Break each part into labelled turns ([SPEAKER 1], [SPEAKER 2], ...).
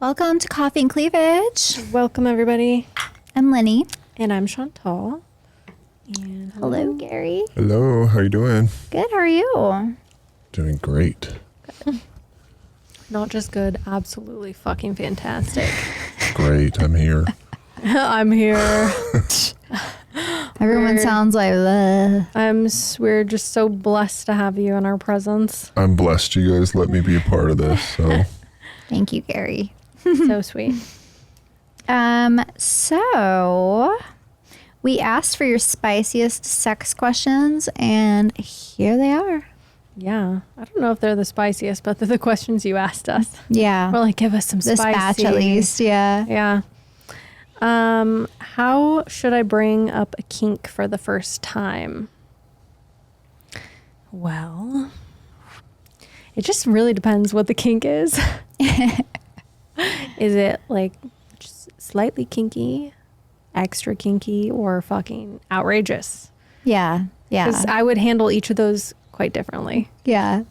[SPEAKER 1] Welcome to Coffee and Cleavage.
[SPEAKER 2] Welcome, everybody.
[SPEAKER 1] I'm Lynnie.
[SPEAKER 2] And I'm Shantal. And
[SPEAKER 1] hello, Gary.
[SPEAKER 3] Hello, how you doing?
[SPEAKER 1] Good, how are you?
[SPEAKER 3] Doing great.
[SPEAKER 2] Not just good, absolutely fucking fantastic.
[SPEAKER 3] Great, I'm here.
[SPEAKER 2] I'm here.
[SPEAKER 1] Everyone sounds like
[SPEAKER 2] we're just so blessed to have you in our presence.
[SPEAKER 3] I'm blessed you guys let me be a part of this. So
[SPEAKER 1] Thank you, Gary.
[SPEAKER 2] So sweet.
[SPEAKER 1] So we asked for your spiciest sex questions, and here they are.
[SPEAKER 2] Yeah. I don't know if they're the spiciest, but they're the questions you asked us.
[SPEAKER 1] Yeah.
[SPEAKER 2] We're like, give us some
[SPEAKER 1] This
[SPEAKER 2] spicy.
[SPEAKER 1] batch, at least. Yeah.
[SPEAKER 2] Yeah. How should I bring up a kink for the first time? Well, it just really depends what the kink is. Is it like just slightly kinky, extra kinky, or fucking outrageous?
[SPEAKER 1] Yeah. Yeah.
[SPEAKER 2] 'Cause I would handle each of those quite differently.
[SPEAKER 1] Yeah.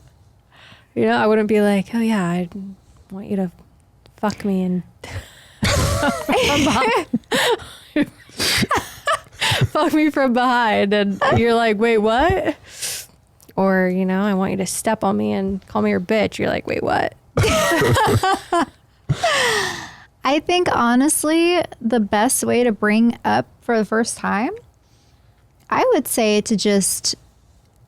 [SPEAKER 2] You know, I wouldn't be like, oh yeah, I want you to fuck me and fuck me from behind, and you're like, wait, what? Or, you know, I want you to step on me and call me your bitch. You're like, wait, what?
[SPEAKER 1] I think honestly, the best way to bring up for the first time, I would say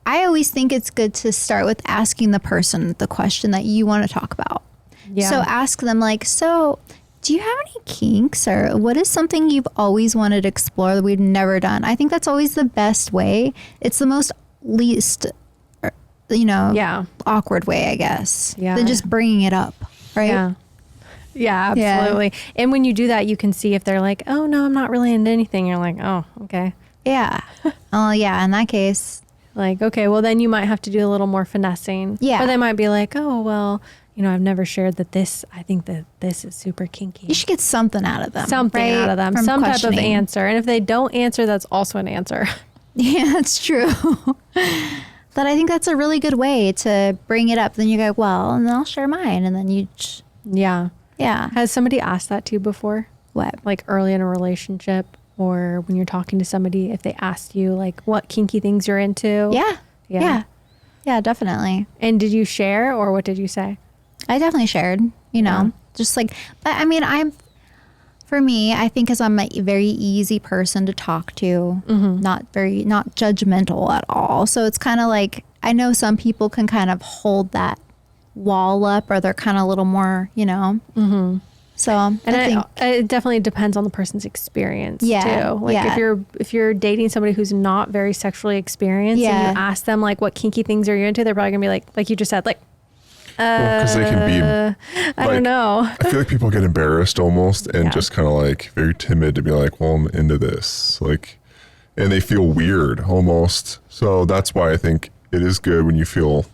[SPEAKER 1] I always think it's good to start with asking the person the question that you want to talk about.
[SPEAKER 2] Yeah.
[SPEAKER 1] So ask them like, so do you have any kinks, or what is something you've always wanted to explore that we've never done? I think that's always the best way. It's the most least, awkward way, I guess, than just bringing it up, right?
[SPEAKER 2] Yeah. Yeah, absolutely. Yeah. And when you do that, you can see if they're like, oh, no, I'm not really into anything. You're like, oh, okay.
[SPEAKER 1] Yeah. Oh, yeah. In that case.
[SPEAKER 2] Like, okay, well, then you might have to do a little more finessing.
[SPEAKER 1] Yeah.
[SPEAKER 2] Or they might be like, oh, well, you know, I've never shared that I think that this is super kinky.
[SPEAKER 1] You should get something out of them.
[SPEAKER 2] Something out of them. Some type of answer. And if they don't answer, that's also an answer.
[SPEAKER 1] Yeah, that's true. But I think that's a really good way to bring it up. Then you go, well, and then I'll share mine. And then you...
[SPEAKER 2] Yeah.
[SPEAKER 1] Yeah.
[SPEAKER 2] Has somebody asked that to you before?
[SPEAKER 1] What?
[SPEAKER 2] Like early in a relationship, or when you're talking to somebody, if they asked you like what kinky things you're into?
[SPEAKER 1] Yeah. Yeah, definitely.
[SPEAKER 2] And did you share, or what did you say?
[SPEAKER 1] I definitely shared, just like, but I mean, for me, I think because I'm a very easy person to talk to, not judgmental at all. So it's kind of like, I know some people can kind of hold that wall up, or they're kind of a little more, So,
[SPEAKER 2] and I think it definitely depends on the person's experience too. Like if you're dating somebody who's not very sexually experienced, and you ask them like, what kinky things are you into? They're probably gonna be like you just said, like,
[SPEAKER 3] because they can be,
[SPEAKER 2] I don't know.
[SPEAKER 3] I feel like people get embarrassed almost, and just kind of like very timid to be like, well, I'm into this, like, and they feel weird almost. So that's why I think it is good when you feel,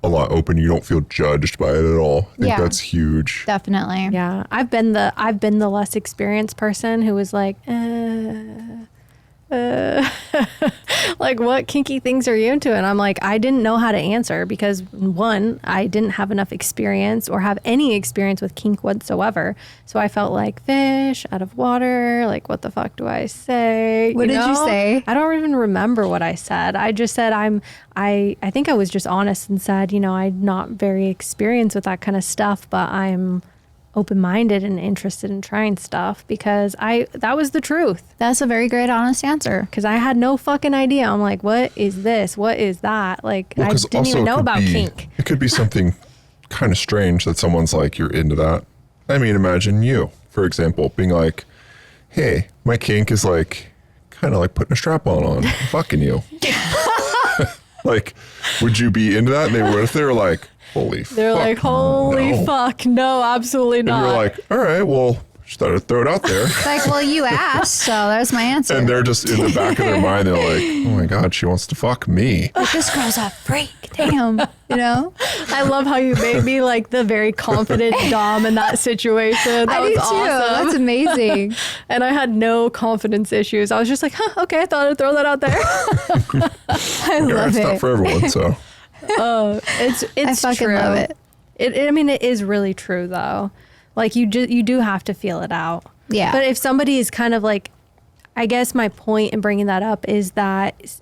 [SPEAKER 3] a lot open. You don't feel judged by it at all. I think that's huge.
[SPEAKER 1] Definitely.
[SPEAKER 2] Yeah. I've been the less experienced person who was like, like, what kinky things are you into? And I'm like, I didn't know how to answer because, one, I didn't have enough experience or have any experience with kink whatsoever. So I felt like fish out of water. Like, what the fuck do I say?
[SPEAKER 1] What did you say?
[SPEAKER 2] I don't even remember what I said. I just said I think I was just honest and said, I'm not very experienced with that kind of stuff, but I'm open-minded and interested in trying stuff because that was the truth.
[SPEAKER 1] That's a very great, honest answer.
[SPEAKER 2] Because I had no fucking idea. I'm like, what is this? What is that? Like, I didn't even know about kink.
[SPEAKER 3] It could be something kind of strange that someone's like, you're into that. Imagine you, for example, being like, hey, my kink is like, kind of like putting a strap on fucking you. Like, would you be into that? And what if they were like, holy fuck.
[SPEAKER 2] They're like, holy fuck. No, absolutely not.
[SPEAKER 3] And you're like, all right, well, just thought I'd throw it out there.
[SPEAKER 1] Like, well, you asked, so there's my answer.
[SPEAKER 3] And they're just in the back of their mind, they're like, oh my God, she wants to fuck me.
[SPEAKER 1] Like, this girl's a freak. Damn.
[SPEAKER 2] I love how you made me like the very confident dom in that situation. That was awesome.
[SPEAKER 1] That's amazing.
[SPEAKER 2] And I had no confidence issues. I was just like, okay, I thought I'd throw that out there.
[SPEAKER 1] I love
[SPEAKER 3] it's
[SPEAKER 1] it.
[SPEAKER 3] not for everyone, so.
[SPEAKER 2] Oh, it's
[SPEAKER 1] I fucking
[SPEAKER 2] true.
[SPEAKER 1] love it.
[SPEAKER 2] It is really true though. Like you do have to feel it out.
[SPEAKER 1] Yeah.
[SPEAKER 2] But if somebody is kind of like, I guess my point in bringing that up is that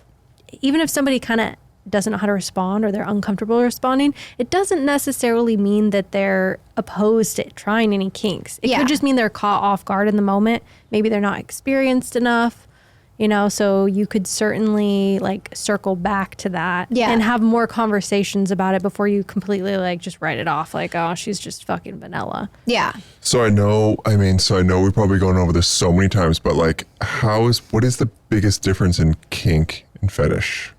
[SPEAKER 2] even if somebody kind of doesn't know how to respond or they're uncomfortable responding, it doesn't necessarily mean that they're opposed to trying any kinks. It could just mean they're caught off guard in the moment. Maybe they're not experienced enough, you know, so you could certainly like circle back to that and have more conversations about it before you completely like just write it off like, oh, she's just fucking vanilla.
[SPEAKER 1] Yeah.
[SPEAKER 3] So I know we're probably going over this so many times, but like what is the biggest difference in kink and fetish?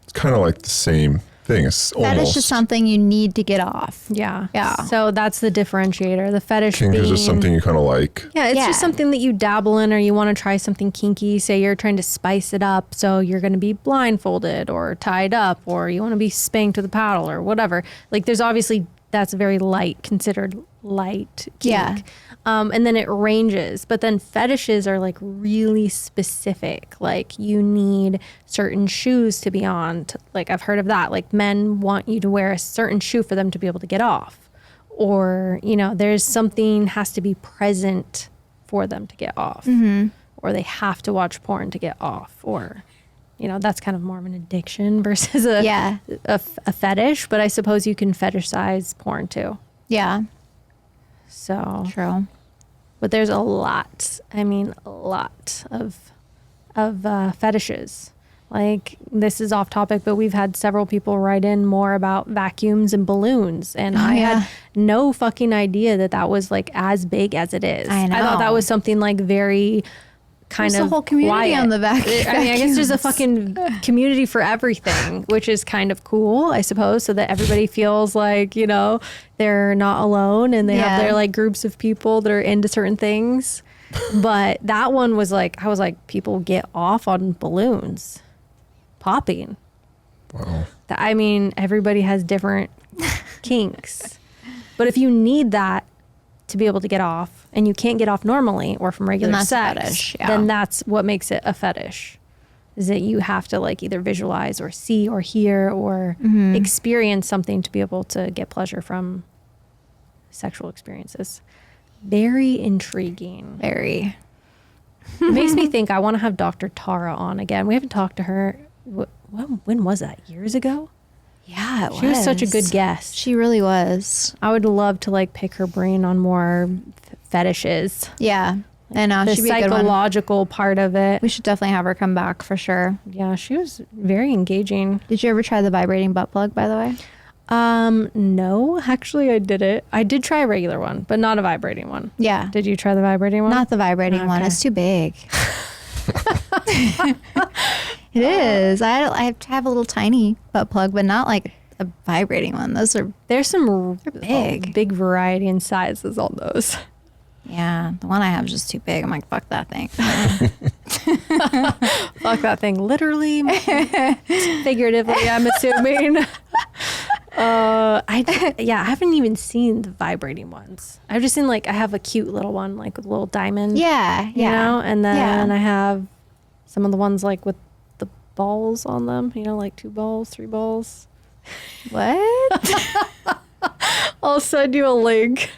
[SPEAKER 3] It's kind of like the same thing. It's
[SPEAKER 1] Fetish is something you need to get off.
[SPEAKER 2] Yeah.
[SPEAKER 1] Yeah.
[SPEAKER 2] So that's the differentiator. The fetish
[SPEAKER 3] kink is just something you kind of like.
[SPEAKER 2] Yeah, it's just something that you dabble in or you want to try something kinky. Say you're trying to spice it up. So you're going to be blindfolded or tied up or you want to be spanked with a paddle or whatever. Like there's obviously, that's very light, considered light kink.
[SPEAKER 1] Yeah.
[SPEAKER 2] And then it ranges. But then fetishes are like really specific. Like you need certain shoes to be on. Like I've heard of that. Like men want you to wear a certain shoe for them to be able to get off. Or, you know, there's something has to be present for them to get off. Mm-hmm. Or they have to watch porn to get off. Or, you know, that's kind of more of an addiction versus a fetish. But I suppose you can fetishize porn too.
[SPEAKER 1] Yeah.
[SPEAKER 2] So
[SPEAKER 1] True.
[SPEAKER 2] But there's a lot of fetishes. Like this is off topic, but we've had several people write in more about vacuums and balloons. And I had no fucking idea that was like as big as it is.
[SPEAKER 1] I know.
[SPEAKER 2] I thought that was something like very kind
[SPEAKER 1] There's
[SPEAKER 2] of
[SPEAKER 1] a whole community
[SPEAKER 2] quiet.
[SPEAKER 1] on the vacuum.
[SPEAKER 2] I mean, I guess there's a fucking community for everything, which is kind of cool, I suppose, so that everybody feels like, you know, they're not alone and they have their like groups of people that are into certain things. But that one was like, I was like, people get off on balloons popping.
[SPEAKER 3] Wow.
[SPEAKER 2] I mean, everybody has different kinks. But if you need that to be able to get off and you can't get off normally or from regular sex,
[SPEAKER 1] fetish,
[SPEAKER 2] then that's what makes it a fetish, is that you have to like either visualize or see or hear or experience something to be able to get pleasure from sexual experiences. Very intriguing.
[SPEAKER 1] Very.
[SPEAKER 2] It makes me think I want to have Dr. Tara on again. We haven't talked to her. When was that? Years ago?
[SPEAKER 1] Yeah,
[SPEAKER 2] She was such a good guest.
[SPEAKER 1] She really was.
[SPEAKER 2] I would love to like pick her brain on more fetishes.
[SPEAKER 1] Yeah. I know.
[SPEAKER 2] The
[SPEAKER 1] She'd be a good one.
[SPEAKER 2] psychological part of it.
[SPEAKER 1] We should definitely have her come back for sure.
[SPEAKER 2] Yeah, she was very engaging.
[SPEAKER 1] Did you ever try the vibrating butt plug, by the way?
[SPEAKER 2] No, actually I did it. I did try a regular one, but not a vibrating one.
[SPEAKER 1] Yeah.
[SPEAKER 2] Did you try the vibrating one?
[SPEAKER 1] Not the vibrating one.
[SPEAKER 2] Okay.
[SPEAKER 1] It's too big. It is. I have to have a little tiny butt plug, but not like a vibrating one. Those are,
[SPEAKER 2] There's some
[SPEAKER 1] big.
[SPEAKER 2] big variety in sizes on those.
[SPEAKER 1] yeah. The one I have is just too big. I'm like, fuck that thing.
[SPEAKER 2] Fuck that thing. Literally, figuratively, I'm assuming. I haven't even seen the vibrating ones. I've just seen like, I have a cute little one, like with a little diamond.
[SPEAKER 1] Yeah.
[SPEAKER 2] You know, and then
[SPEAKER 1] Yeah.
[SPEAKER 2] I have some of the ones like with the balls on them, you know, like 2 balls, 3 balls.
[SPEAKER 1] What?
[SPEAKER 2] I'll send you a link.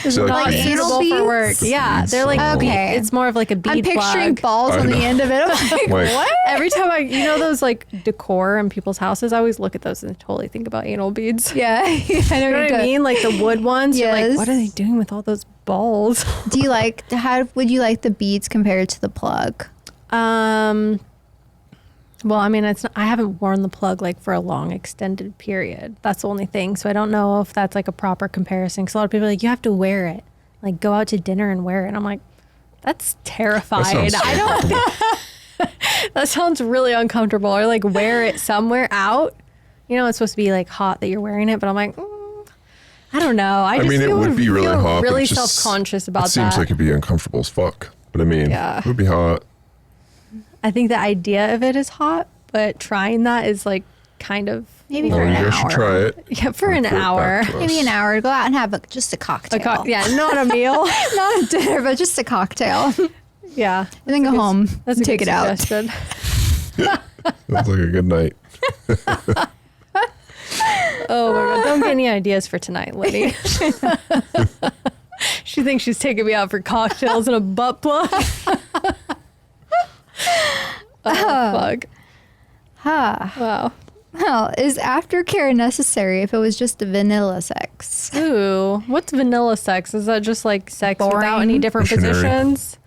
[SPEAKER 3] So
[SPEAKER 1] like
[SPEAKER 3] beads?
[SPEAKER 1] anal
[SPEAKER 2] Suitable for work.
[SPEAKER 1] beads?
[SPEAKER 2] Yeah,
[SPEAKER 3] Beads.
[SPEAKER 2] they're like
[SPEAKER 1] Okay.
[SPEAKER 2] It's more of like a bead
[SPEAKER 1] I'm picturing
[SPEAKER 2] plug.
[SPEAKER 1] balls
[SPEAKER 3] I
[SPEAKER 1] on the
[SPEAKER 3] know.
[SPEAKER 1] end of it. I'm like,
[SPEAKER 3] Like,
[SPEAKER 1] what?
[SPEAKER 2] Every time you know those like decor in people's houses, I always look at those and totally think about anal beads.
[SPEAKER 1] Yeah. I know
[SPEAKER 2] You know what I mean? Like the wood ones. You're
[SPEAKER 1] Yes.
[SPEAKER 2] like, what are they doing with all those balls?
[SPEAKER 1] Do you like, how would you like the beads compared to the plug?
[SPEAKER 2] Well, I mean, I haven't worn the plug like for a long extended period. That's the only thing. So I don't know if that's like a proper comparison. Because a lot of people are like, you have to wear it. Like go out to dinner and wear it. And I'm like, that's terrifying.
[SPEAKER 3] that sounds so
[SPEAKER 2] That sounds really uncomfortable. Or like wear it somewhere out. You know, it's supposed to be like hot that you're wearing it. But I'm like, I don't know. I just
[SPEAKER 3] mean, it
[SPEAKER 2] feel,
[SPEAKER 3] would be really
[SPEAKER 2] feel
[SPEAKER 3] hot. but
[SPEAKER 2] really
[SPEAKER 3] it just-
[SPEAKER 2] self-conscious about
[SPEAKER 3] it seems
[SPEAKER 2] that.
[SPEAKER 3] like it'd be uncomfortable as fuck. But I mean,
[SPEAKER 2] Yeah.
[SPEAKER 3] it would be hot.
[SPEAKER 2] I think the idea of it is hot. But trying that is like kind of
[SPEAKER 1] Maybe
[SPEAKER 3] Well,
[SPEAKER 1] for an
[SPEAKER 3] you guys should
[SPEAKER 1] hour.
[SPEAKER 3] try it.
[SPEAKER 2] Yeah, for an
[SPEAKER 3] Report back
[SPEAKER 2] hour.
[SPEAKER 3] to us.
[SPEAKER 1] Maybe an hour. Go out and have just a cocktail.
[SPEAKER 2] Yeah, not a meal.
[SPEAKER 1] Not a dinner, but just a cocktail. And
[SPEAKER 2] Yeah.
[SPEAKER 1] then go home
[SPEAKER 2] That's
[SPEAKER 1] and
[SPEAKER 2] a
[SPEAKER 1] take
[SPEAKER 2] good
[SPEAKER 1] it out.
[SPEAKER 2] suggestion.
[SPEAKER 3] Sounds like a good night.
[SPEAKER 2] Oh my God. Don't get any ideas for tonight, Lynnie. She thinks she's taking me out for cocktails and a butt plug. Fuck.
[SPEAKER 1] Huh.
[SPEAKER 2] Wow.
[SPEAKER 1] Well, is aftercare necessary if it was just vanilla sex?
[SPEAKER 2] Ooh, what's vanilla sex? Is that just like sex without any different
[SPEAKER 3] Missionary.
[SPEAKER 2] positions?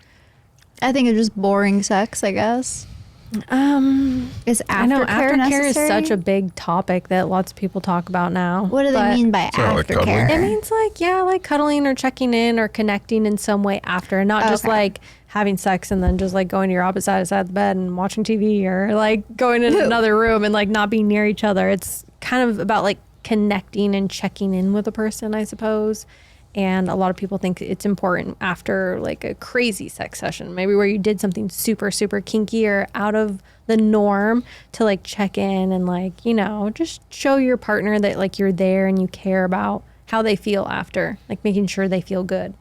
[SPEAKER 1] I think it's just boring sex, I guess. Is
[SPEAKER 2] I know
[SPEAKER 1] aftercare
[SPEAKER 2] aftercare is
[SPEAKER 1] necessary?
[SPEAKER 2] such a big topic that lots of people talk about now.
[SPEAKER 1] What do they mean by
[SPEAKER 3] It's not like cuddling.
[SPEAKER 1] aftercare?
[SPEAKER 2] It means like cuddling or checking in or connecting in some way after, and not just
[SPEAKER 1] Okay.
[SPEAKER 2] like having sex and then just like going to your opposite side of the bed and watching TV, or like going in another room and like not being near each other. It's kind of about like connecting and checking in with a person, I suppose. And a lot of people think it's important after like a crazy sex session, maybe where you did something super, super kinky or out of the norm, to like check in and like, you know, just show your partner that like you're there and you care about how they feel after, like making sure they feel good.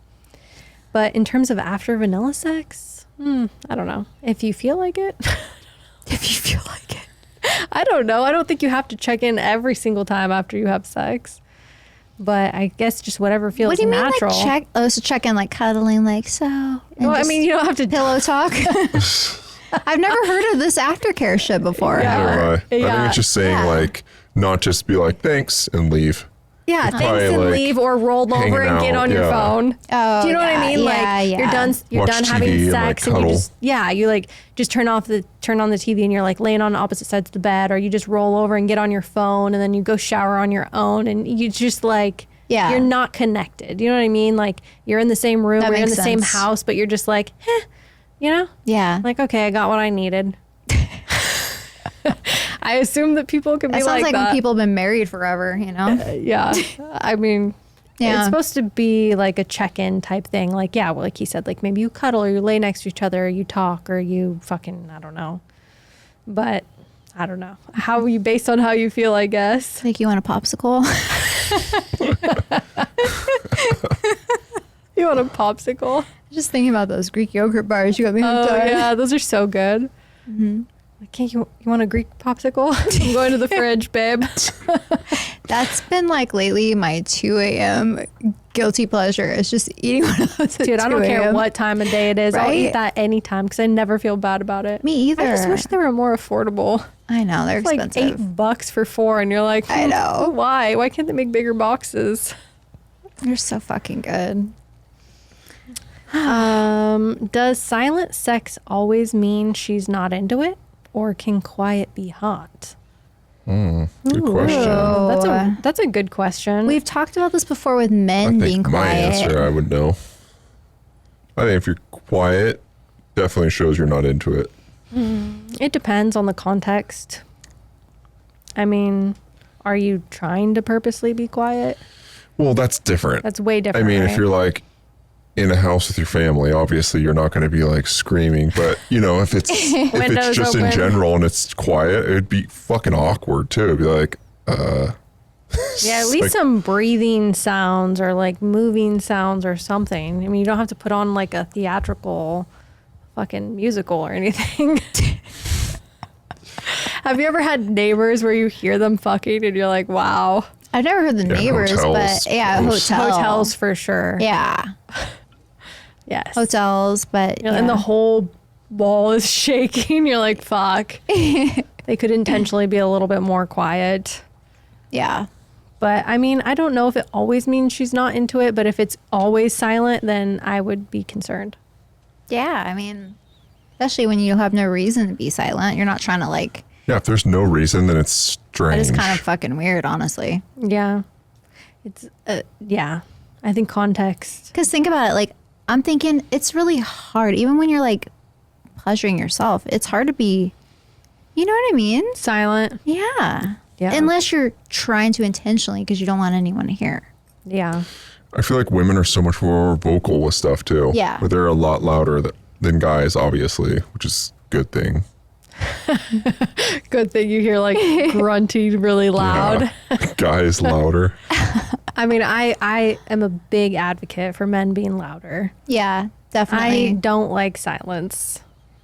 [SPEAKER 2] But in terms of after vanilla sex, I don't know. If you feel like it, if you feel like it, I don't know. I don't think you have to check in every single time after you have sex. But I guess just whatever feels
[SPEAKER 1] What do you
[SPEAKER 2] natural.
[SPEAKER 1] mean, like check? Oh, so check in, like cuddling, like so. and
[SPEAKER 2] Well, I
[SPEAKER 1] just
[SPEAKER 2] mean, you don't have to.
[SPEAKER 1] pillow talk. I've never heard of this aftercare shit before.
[SPEAKER 2] Yeah.
[SPEAKER 3] Neither have I. I think
[SPEAKER 2] Yeah.
[SPEAKER 3] it's just saying
[SPEAKER 1] Yeah.
[SPEAKER 3] like, not just be like, thanks and leave.
[SPEAKER 2] Yeah,
[SPEAKER 3] Probably,
[SPEAKER 2] thanks and
[SPEAKER 3] like,
[SPEAKER 2] leave, or roll over
[SPEAKER 3] hanging
[SPEAKER 2] and get
[SPEAKER 3] out,
[SPEAKER 2] on your
[SPEAKER 3] yeah.
[SPEAKER 2] phone.
[SPEAKER 1] Oh,
[SPEAKER 2] Do you know what I
[SPEAKER 1] yeah,
[SPEAKER 2] mean? Like
[SPEAKER 1] yeah,
[SPEAKER 2] you're
[SPEAKER 1] yeah.
[SPEAKER 2] done. You're
[SPEAKER 3] Watch
[SPEAKER 2] done
[SPEAKER 3] TV
[SPEAKER 2] having
[SPEAKER 3] and, like,
[SPEAKER 2] sex, and you
[SPEAKER 3] cuddle.
[SPEAKER 2] just you like just turn on the TV, and you're like laying on opposite sides of the bed, or you just roll over and get on your phone, and then you go shower on your own, and you just like.
[SPEAKER 1] Yeah.
[SPEAKER 2] You're not connected. You know what I mean? Like you're in the same room,
[SPEAKER 1] That
[SPEAKER 2] we're in the
[SPEAKER 1] makes
[SPEAKER 2] same
[SPEAKER 1] sense.
[SPEAKER 2] house, but you're just like, you know?
[SPEAKER 1] Yeah.
[SPEAKER 2] Like, okay, I got what I needed. I assume that people can be
[SPEAKER 1] That sounds like
[SPEAKER 2] that.
[SPEAKER 1] when people have been married forever, you know?
[SPEAKER 2] Yeah. I mean,
[SPEAKER 1] Yeah.
[SPEAKER 2] it's supposed to be like a check-in type thing. Like, yeah, well, like he said, like maybe you cuddle or you lay next to each other or you talk or you fucking, I don't know. But I don't know. How you based on how you feel, I guess.
[SPEAKER 1] Like you want a popsicle?
[SPEAKER 2] You want a popsicle?
[SPEAKER 1] Just thinking about those Greek yogurt bars you got me hooked
[SPEAKER 2] Oh,
[SPEAKER 1] on.
[SPEAKER 2] yeah. Those are so good. Like, hey, you want a Greek popsicle? I'm going to the fridge, babe.
[SPEAKER 1] That's been like lately my 2 a.m. guilty pleasure. It's just eating one of those at
[SPEAKER 2] Dude, I
[SPEAKER 1] 2
[SPEAKER 2] don't care
[SPEAKER 1] a.m..
[SPEAKER 2] what time of day it is. I'll eat
[SPEAKER 1] Right?
[SPEAKER 2] that anytime because I never feel bad about it.
[SPEAKER 1] Me either.
[SPEAKER 2] I just wish they were more affordable.
[SPEAKER 1] I know, they're
[SPEAKER 2] It's like
[SPEAKER 1] expensive.
[SPEAKER 2] $8 for 4, and you're like,
[SPEAKER 1] I know.
[SPEAKER 2] Why? Why can't they make bigger boxes?
[SPEAKER 1] They're so fucking good.
[SPEAKER 2] Does silent sex always mean she's not into it, or can quiet be hot?
[SPEAKER 3] Good question.
[SPEAKER 1] Oh.
[SPEAKER 2] That's a good question.
[SPEAKER 1] We've talked about this before with
[SPEAKER 3] I
[SPEAKER 1] men being
[SPEAKER 3] think my
[SPEAKER 1] quiet.
[SPEAKER 3] answer, I would know. I think if you're quiet, definitely shows you're not into it.
[SPEAKER 2] It depends on the context. I mean, are you trying to purposely be quiet?
[SPEAKER 3] Well, that's different.
[SPEAKER 2] That's way different.
[SPEAKER 3] I mean,
[SPEAKER 2] right?
[SPEAKER 3] if you're like in a house with your family, obviously you're not going to be like screaming. But you know, if it's if
[SPEAKER 2] Windows
[SPEAKER 3] it's just in
[SPEAKER 2] open.
[SPEAKER 3] general and it's quiet, it'd be fucking awkward too. It'd be like,
[SPEAKER 2] Yeah, at least
[SPEAKER 3] like-
[SPEAKER 2] some breathing sounds or like moving sounds or something. I mean, you don't have to put on like a theatrical fucking musical or anything. Have you ever had neighbors where you hear them fucking and you're like, wow?
[SPEAKER 1] I've never heard the
[SPEAKER 3] Yeah,
[SPEAKER 1] neighbors,
[SPEAKER 3] hotels.
[SPEAKER 1] but yeah,
[SPEAKER 3] Gross.
[SPEAKER 1] hotel.
[SPEAKER 2] Hotels for sure.
[SPEAKER 1] Yeah,
[SPEAKER 2] Yes.
[SPEAKER 1] hotels, but
[SPEAKER 2] And the whole wall is shaking. You're like, fuck. They could intentionally be a little bit more quiet.
[SPEAKER 1] yeah.
[SPEAKER 2] But I mean, I don't know if it always means she's not into it, but if it's always silent, then I would be concerned.
[SPEAKER 1] Yeah, I mean, especially when you have no reason to be silent. You're not trying to like.
[SPEAKER 3] yeah, if there's no reason, then it's strange.
[SPEAKER 1] That is kind of fucking weird, honestly.
[SPEAKER 2] Yeah. It's, yeah. I think context.
[SPEAKER 1] Because think about it, like I'm thinking it's really hard, even when you're like pleasuring yourself. It's hard to be, you know what I mean?
[SPEAKER 2] Silent.
[SPEAKER 1] Yeah.
[SPEAKER 2] Yeah.
[SPEAKER 1] Unless you're trying to intentionally because you don't want anyone to hear.
[SPEAKER 2] Yeah.
[SPEAKER 3] I feel like women are so much more vocal with stuff too.
[SPEAKER 1] Yeah.
[SPEAKER 3] But they're a lot louder than guys, obviously, which is a good thing.
[SPEAKER 2] Good thing you hear like grunting really loud.
[SPEAKER 3] Yeah. Guys louder.
[SPEAKER 2] I mean, I am a big advocate for men being louder.
[SPEAKER 1] Yeah,
[SPEAKER 2] I
[SPEAKER 1] definitely.
[SPEAKER 2] don't like silence.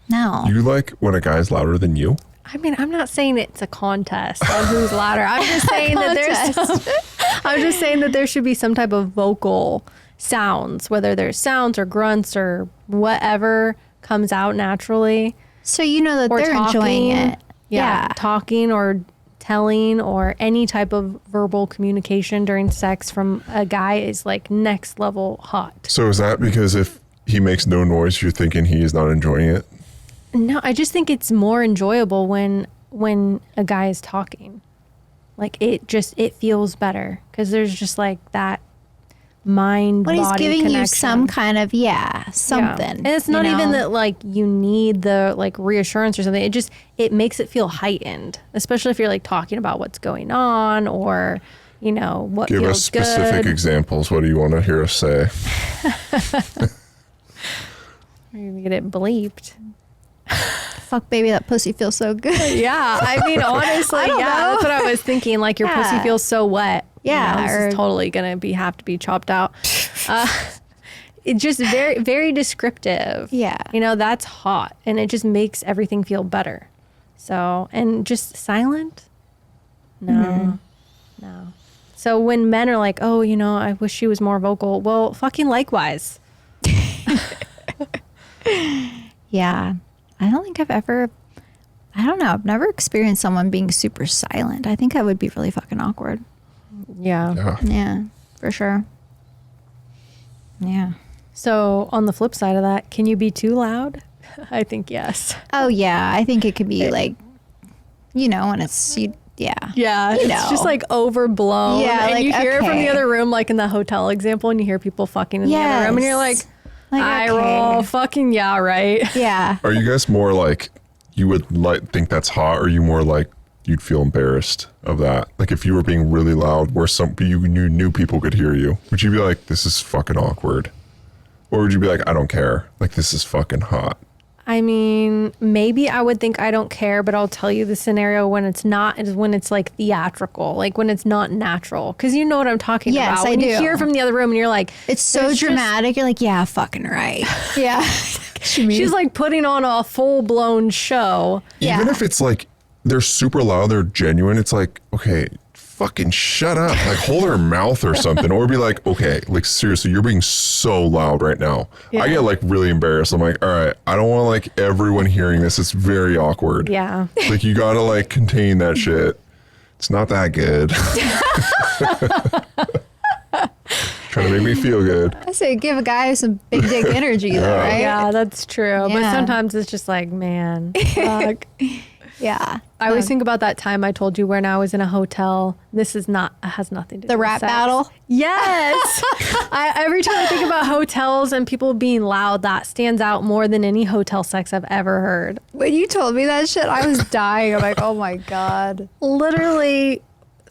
[SPEAKER 1] No.
[SPEAKER 3] You like when a guy's louder than you?
[SPEAKER 2] I mean, I'm not saying it's a contest on who's louder. I'm just saying that I'm just saying that there should be some type of vocal sounds, whether there's sounds or grunts or whatever comes out naturally.
[SPEAKER 1] So you know that
[SPEAKER 2] Or
[SPEAKER 1] they're enjoying it.
[SPEAKER 2] Yeah, talking or telling or any type of verbal communication during sex from a guy is like next level hot.
[SPEAKER 3] So is that because if he makes no noise, you're thinking he is not enjoying it?
[SPEAKER 2] No, I just think it's more enjoyable when a guy is talking. Like it feels better because there's just like that mind
[SPEAKER 1] When
[SPEAKER 2] body
[SPEAKER 1] he's giving
[SPEAKER 2] connection.
[SPEAKER 1] you some kind of something.
[SPEAKER 2] And it's not even that like you need the like reassurance or something. It makes it feel heightened, especially if you're like talking about what's going on or what
[SPEAKER 3] Give
[SPEAKER 2] feels
[SPEAKER 3] us specific
[SPEAKER 2] good.
[SPEAKER 3] examples. What do you want to hear us say?
[SPEAKER 2] You're gonna get it bleeped.
[SPEAKER 1] Fuck, baby, that pussy feels so good.
[SPEAKER 2] Yeah, I mean, honestly,
[SPEAKER 1] I don't know.
[SPEAKER 2] that's what I was thinking. Like your pussy feels so wet.
[SPEAKER 1] Yeah,
[SPEAKER 2] this
[SPEAKER 1] or-
[SPEAKER 2] is totally gonna have to be chopped out. It's just very, very descriptive.
[SPEAKER 1] Yeah.
[SPEAKER 2] That's hot, and it just makes everything feel better. So, and just silent. No. So when men are like, oh, I wish she was more vocal. Well, fucking likewise.
[SPEAKER 1] Yeah. I don't think I've never experienced someone being super silent. I think that would be really fucking awkward.
[SPEAKER 2] Yeah.
[SPEAKER 3] Yeah.
[SPEAKER 1] Yeah, for sure. Yeah.
[SPEAKER 2] So on the flip side of that, can you be too loud? I think yes.
[SPEAKER 1] Oh, yeah. I think it could be like, when it's, yeah.
[SPEAKER 2] Yeah, it's just like overblown.
[SPEAKER 1] Yeah,
[SPEAKER 2] and
[SPEAKER 1] like,
[SPEAKER 2] you hear it from
[SPEAKER 1] okay.
[SPEAKER 2] the other room, like in the hotel example, and you hear people fucking in the other room, and you're like, eye roll, fucking yeah, right.
[SPEAKER 1] Yeah.
[SPEAKER 3] Are you guys more like you would think that's hot, or are you more like you'd feel embarrassed of that? Like if you were being really loud where you knew people could hear you, would you be like, this is fucking awkward? Or would you be like, I don't care, like this is fucking hot?
[SPEAKER 2] I mean, maybe I would think I don't care, but I'll tell you the scenario when it's not, is when it's like theatrical, like when it's not natural. Because you know what I'm talking
[SPEAKER 1] Yes,
[SPEAKER 2] about.
[SPEAKER 1] I
[SPEAKER 2] When
[SPEAKER 1] do.
[SPEAKER 2] you hear from the other room and you're like,
[SPEAKER 1] It's so
[SPEAKER 2] there's just-
[SPEAKER 1] dramatic. You're like, yeah, fucking right. Yeah.
[SPEAKER 2] she's like putting on a full blown show.
[SPEAKER 3] Even
[SPEAKER 1] Yeah.
[SPEAKER 3] if it's like they're super loud, they're genuine, it's like, okay, fucking shut up, like hold her mouth or something. Or be like, okay, like seriously, you're being so loud right now. I get like really embarrassed. I'm like, all right, I don't want like everyone hearing this. It's very awkward.
[SPEAKER 2] Yeah.
[SPEAKER 3] Like you gotta like contain that shit. It's not that good. Trying to make me feel good.
[SPEAKER 1] I say give a guy some big dick energy, though, right?
[SPEAKER 2] Yeah, that's true. But
[SPEAKER 1] Yeah.
[SPEAKER 2] sometimes it's just like, man, fuck.
[SPEAKER 1] Yeah.
[SPEAKER 2] I always think about that time I told you when I was in a hotel. This has nothing to do
[SPEAKER 1] The
[SPEAKER 2] with
[SPEAKER 1] rap
[SPEAKER 2] sex.
[SPEAKER 1] battle?
[SPEAKER 2] Yes. Every time I think about hotels and people being loud, that stands out more than any hotel sex I've ever heard.
[SPEAKER 1] When you told me that shit, I was dying. I'm like, oh my God.
[SPEAKER 2] Literally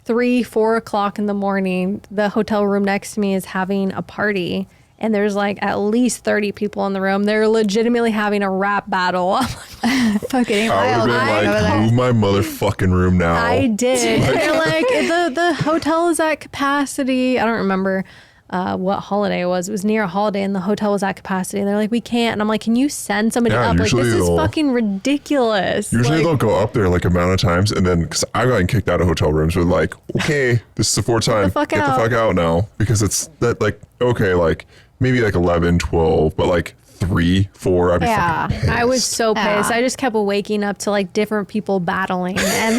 [SPEAKER 2] 3-4 o'clock in the morning, the hotel room next to me is having a party. And there's like at least 30 people in the room. They're legitimately having a rap battle.
[SPEAKER 1] Fucking
[SPEAKER 3] I would
[SPEAKER 1] wild.
[SPEAKER 3] have been
[SPEAKER 1] over
[SPEAKER 3] like,
[SPEAKER 1] there.
[SPEAKER 3] move my motherfucking room now.
[SPEAKER 2] I did. They're like, the hotel is at capacity. I don't remember what holiday it was. It was near a holiday and the hotel was at capacity. And they're like, we can't. And I'm like, can you send somebody
[SPEAKER 3] Yeah,
[SPEAKER 2] up? Like,
[SPEAKER 3] usually
[SPEAKER 2] this is
[SPEAKER 3] they'll-
[SPEAKER 2] fucking ridiculous.
[SPEAKER 3] Usually
[SPEAKER 2] Like,
[SPEAKER 3] they'll go up there like amount of times, and then because I've gotten kicked out of hotel rooms with like, okay, this is the fourth time,
[SPEAKER 2] fuck
[SPEAKER 3] get
[SPEAKER 2] out.
[SPEAKER 3] the fuck out now, because it's that like okay, like maybe like 11, 12, but like 3, 4, I'd be
[SPEAKER 1] Yeah.
[SPEAKER 3] fucking pissed.
[SPEAKER 2] I was so pissed.
[SPEAKER 1] Yeah.
[SPEAKER 2] I just kept waking up to like different people battling and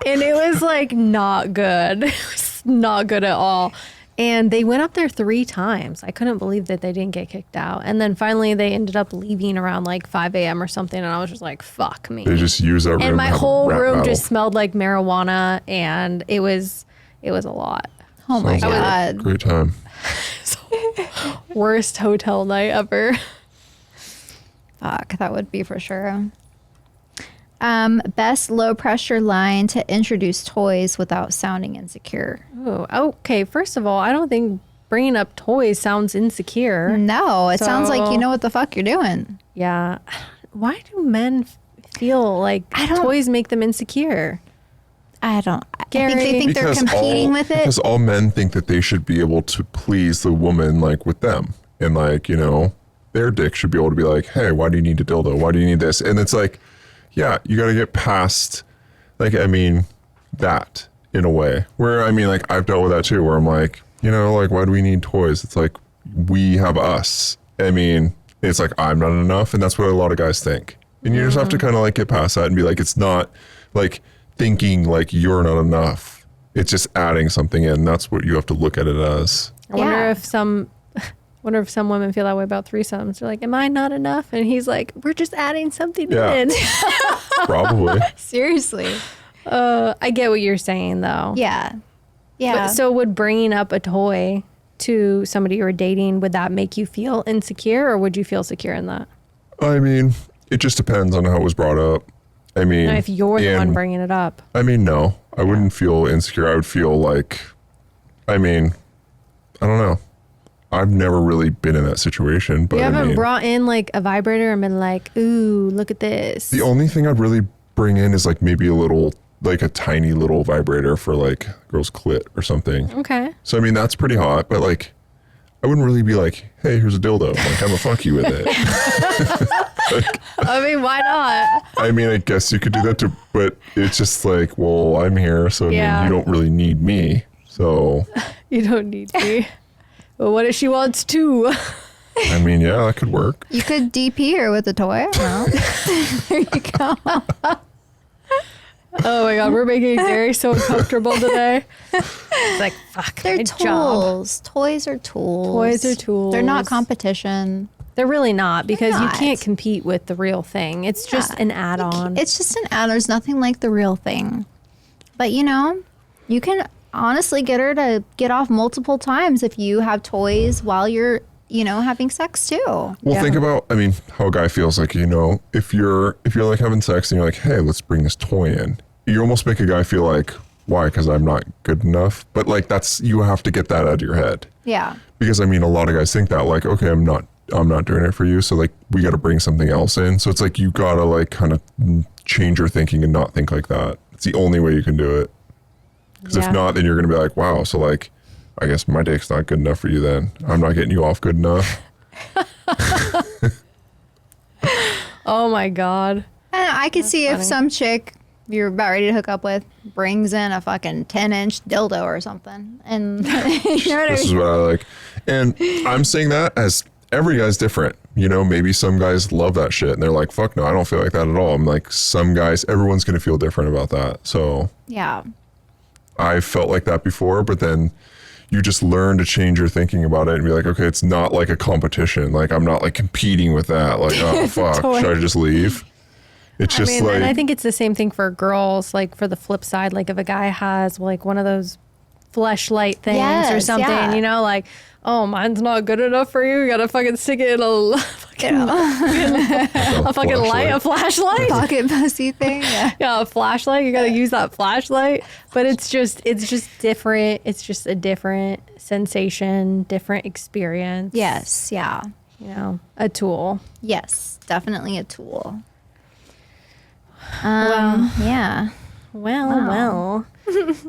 [SPEAKER 2] and it was like not good. It was not good at all. And they went up there 3 times. I couldn't believe that they didn't get kicked out. And then finally they ended up leaving around like 5 a.m. or something. And I was just like, fuck me.
[SPEAKER 3] They just use that room.
[SPEAKER 2] And my
[SPEAKER 3] to have a
[SPEAKER 2] whole
[SPEAKER 3] rap
[SPEAKER 2] room
[SPEAKER 3] battle.
[SPEAKER 2] just smelled like marijuana and it was a lot.
[SPEAKER 1] Oh my
[SPEAKER 3] Sounds like a
[SPEAKER 1] God.
[SPEAKER 3] great time.
[SPEAKER 2] Worst hotel night ever.
[SPEAKER 1] Fuck, that would be for sure. Best low pressure line to introduce toys without sounding insecure.
[SPEAKER 2] Oh, okay. First of all, I don't think bringing up toys sounds insecure.
[SPEAKER 1] No, it sounds like you
[SPEAKER 2] So-
[SPEAKER 1] know what the fuck you're doing.
[SPEAKER 2] Yeah. Why do men feel like toys make them insecure?
[SPEAKER 1] I don't. I
[SPEAKER 2] Gary.
[SPEAKER 1] think they think they're competing with it.
[SPEAKER 3] Because all men think that they should be able to please the woman like with them, and like their dick should be able to be like, hey, why do you need a dildo? Why do you need this? And it's like, yeah, you got to get past, like, I mean, that in a way where, I mean, like I've dealt with that too, where I'm like, you know, like, why do we need toys? It's like, we have us. I mean, it's like, I'm not enough. And that's what a lot of guys think. And you just have to kind of like get past that and be like, it's not like thinking like you're not enough. It's just adding something in. That's what you have to look at it as.
[SPEAKER 2] I wonder if some women feel that way about threesomes. They're like, am I not enough? And he's like, we're just adding something in.
[SPEAKER 3] Probably.
[SPEAKER 1] Seriously.
[SPEAKER 2] I get what you're saying, though.
[SPEAKER 1] Yeah. Yeah.
[SPEAKER 2] So would bringing up a toy to somebody you were dating, would that make you feel insecure, or would you feel secure in that?
[SPEAKER 3] I mean, it just depends on how it was brought up. I mean,
[SPEAKER 2] If you're the one bringing it up.
[SPEAKER 3] I mean, no, I wouldn't feel insecure. I would feel like, I mean, I don't know. I've never really been in that situation, but
[SPEAKER 2] You haven't
[SPEAKER 3] I mean,
[SPEAKER 2] brought in like a vibrator and been like, ooh, look at this.
[SPEAKER 3] the only thing I'd really bring in is like maybe a little, like a tiny little vibrator for like girl's clit or something.
[SPEAKER 2] Okay.
[SPEAKER 3] So, I mean, that's pretty hot, but like, I wouldn't really be like, hey, here's a dildo. Like, I'm gonna fuck you with it.
[SPEAKER 2] I mean, why not?
[SPEAKER 3] I mean, I guess you could do that too, but it's just like, well, I'm here, so I
[SPEAKER 2] Yeah.
[SPEAKER 3] mean, you don't really need me. So,
[SPEAKER 2] You don't need me. But what if she wants two?
[SPEAKER 3] I mean, yeah, that could work.
[SPEAKER 1] You could DP her with a toy. I don't know. There you go.
[SPEAKER 2] Oh my God, we're making Gary so uncomfortable today. It's like, fuck,
[SPEAKER 1] They're
[SPEAKER 2] my job.
[SPEAKER 1] tools. Toys are tools.
[SPEAKER 2] Toys are tools.
[SPEAKER 1] They're not competition.
[SPEAKER 2] They're really not, because you
[SPEAKER 1] not.
[SPEAKER 2] can't compete with the real thing. It's just an add-on.
[SPEAKER 1] It's just an add. There's nothing like the real thing. But you know, you can honestly get her to get off multiple times if you have toys while you're, you know, having sex too.
[SPEAKER 3] Well,
[SPEAKER 2] Yeah.
[SPEAKER 3] think about, I mean, how a guy feels like, you know, if you're like having sex and you're like, hey, let's bring this toy in. You almost make a guy feel like, why? Because I'm not good enough. But like, that's, you have to get that out of your head.
[SPEAKER 1] Yeah.
[SPEAKER 3] Because I mean, a lot of guys think that like, okay, I'm not doing it for you. So like, we got to bring something else in. So it's like, you got to like kind of change your thinking and not think like that. It's the only way you can do it. Because
[SPEAKER 2] Yeah.
[SPEAKER 3] if not, then you're going to be like, wow. So like, I guess my dick's not good enough for you then. I'm not getting you off good enough.
[SPEAKER 2] Oh my God.
[SPEAKER 1] And I could see if
[SPEAKER 2] funny.
[SPEAKER 1] some chick you're about ready to hook up with brings in a fucking 10-inch dildo or something. And you know what I
[SPEAKER 3] This is
[SPEAKER 1] mean?
[SPEAKER 3] what I like. And I'm saying that as every guy's different. You know, maybe some guys love that shit and they're like, fuck no, I don't feel like that at all. I'm like, some guys, everyone's going to feel different about that. So
[SPEAKER 1] Yeah.
[SPEAKER 3] I felt like that before, but then you just learn to change your thinking about it and be like, okay, it's not like a competition. Like, I'm not like competing with that. Like, oh, fuck,
[SPEAKER 2] Toy.
[SPEAKER 3] should I just leave? It's
[SPEAKER 2] I
[SPEAKER 3] just
[SPEAKER 2] mean,
[SPEAKER 3] like,
[SPEAKER 2] and I think it's the same thing for girls. Like, for the flip side, like if a guy has like one of those fleshlight things or
[SPEAKER 1] Yes,
[SPEAKER 2] something,
[SPEAKER 1] yeah.
[SPEAKER 2] you know, like, oh, mine's not good enough for you. You gotta fucking stick it in a fucking, a fucking light, a flashlight.
[SPEAKER 1] Pocket pussy thing. Yeah.
[SPEAKER 2] Yeah, a flashlight. You gotta use that flashlight. But it's just different. It's just a different sensation, different experience.
[SPEAKER 1] Yes. Yeah.
[SPEAKER 2] You know, a tool.
[SPEAKER 1] Yes. Definitely a tool.
[SPEAKER 2] Well.
[SPEAKER 1] Yeah.
[SPEAKER 2] Well.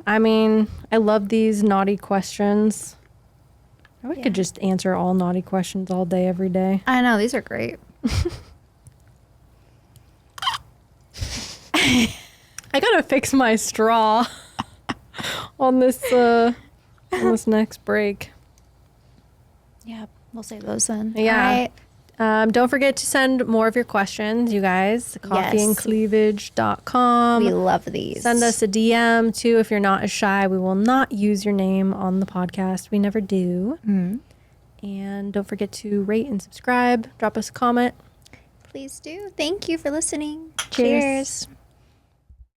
[SPEAKER 2] I mean, I love these naughty questions. I could just answer all naughty questions all day, every day.
[SPEAKER 1] I know. These are great.
[SPEAKER 2] I gotta fix my straw on this next break.
[SPEAKER 1] Yeah. We'll save those then.
[SPEAKER 2] Yeah.
[SPEAKER 1] All right.
[SPEAKER 2] Don't forget to send more of your questions, you guys. Coffeeandcleavage.com.
[SPEAKER 1] We love these.
[SPEAKER 2] Send us a DM too if you're not as shy. We will not use your name on the podcast. We never do. And don't forget to rate and subscribe. Drop us a comment.
[SPEAKER 1] Please do. Thank you for listening.
[SPEAKER 2] Cheers.
[SPEAKER 1] Cheers.